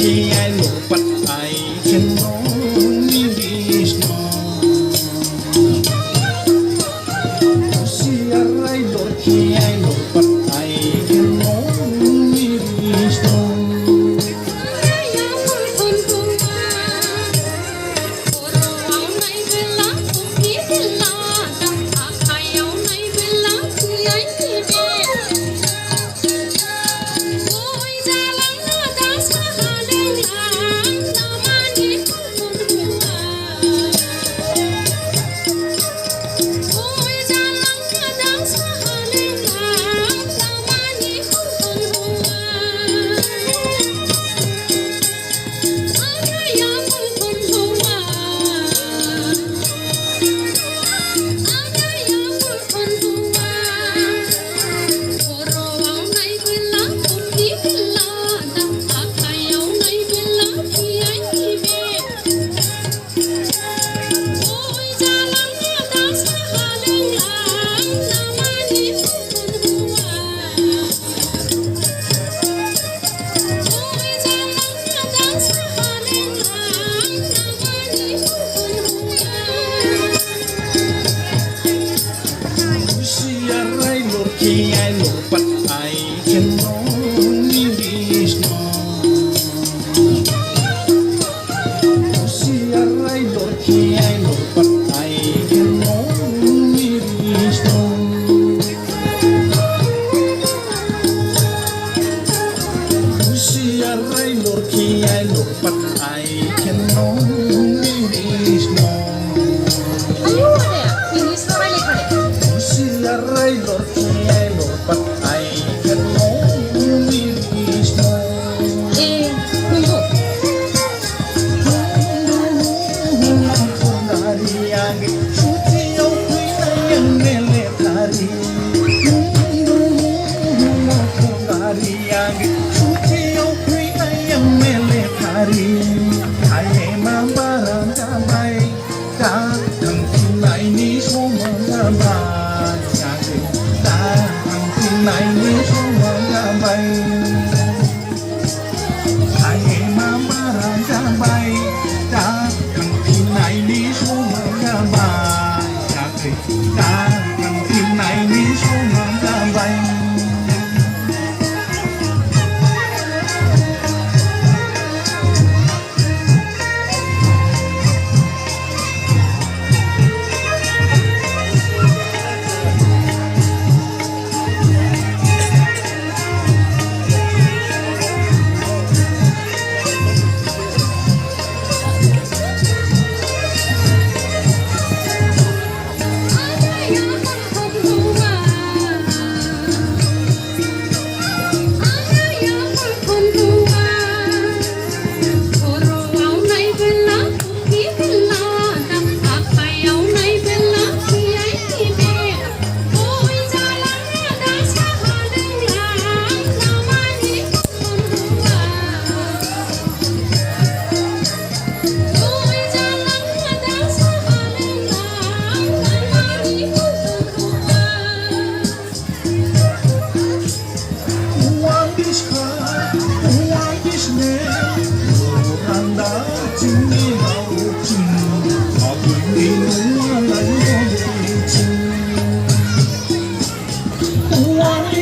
lorki ai lopat ai kenong Krishna siarai lorki ai lopat ai kenong Krishna Ki ai lopat ai kenong Krishna siarai lorki ai lopat ai kenong Krishna siarai lorki ai lopat ai kenong Krishna siarai lorki này ni xuống nga bay ai mà ra bay ta thằng tin này ni xuống nga bay ta thằng tin này ni xuống nga bay Hãy subscribe cho kênh Ghiền Mì Gõ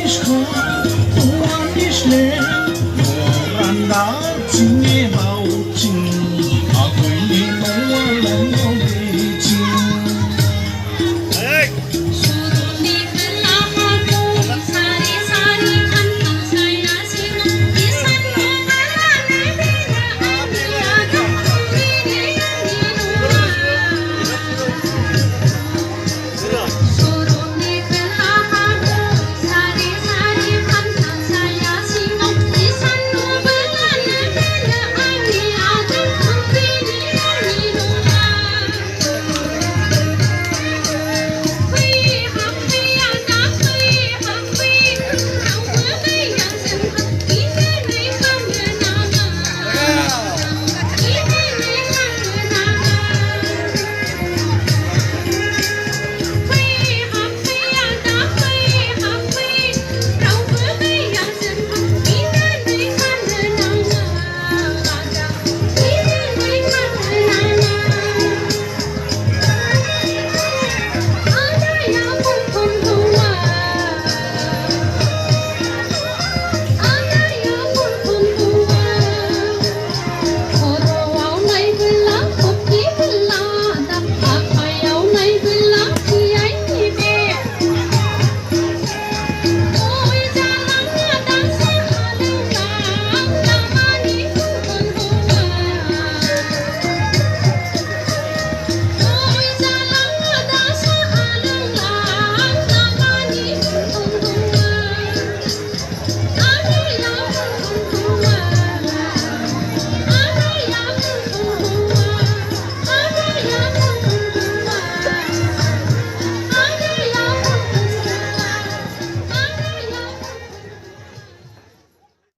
để không bỏ lỡ những video hấp dẫn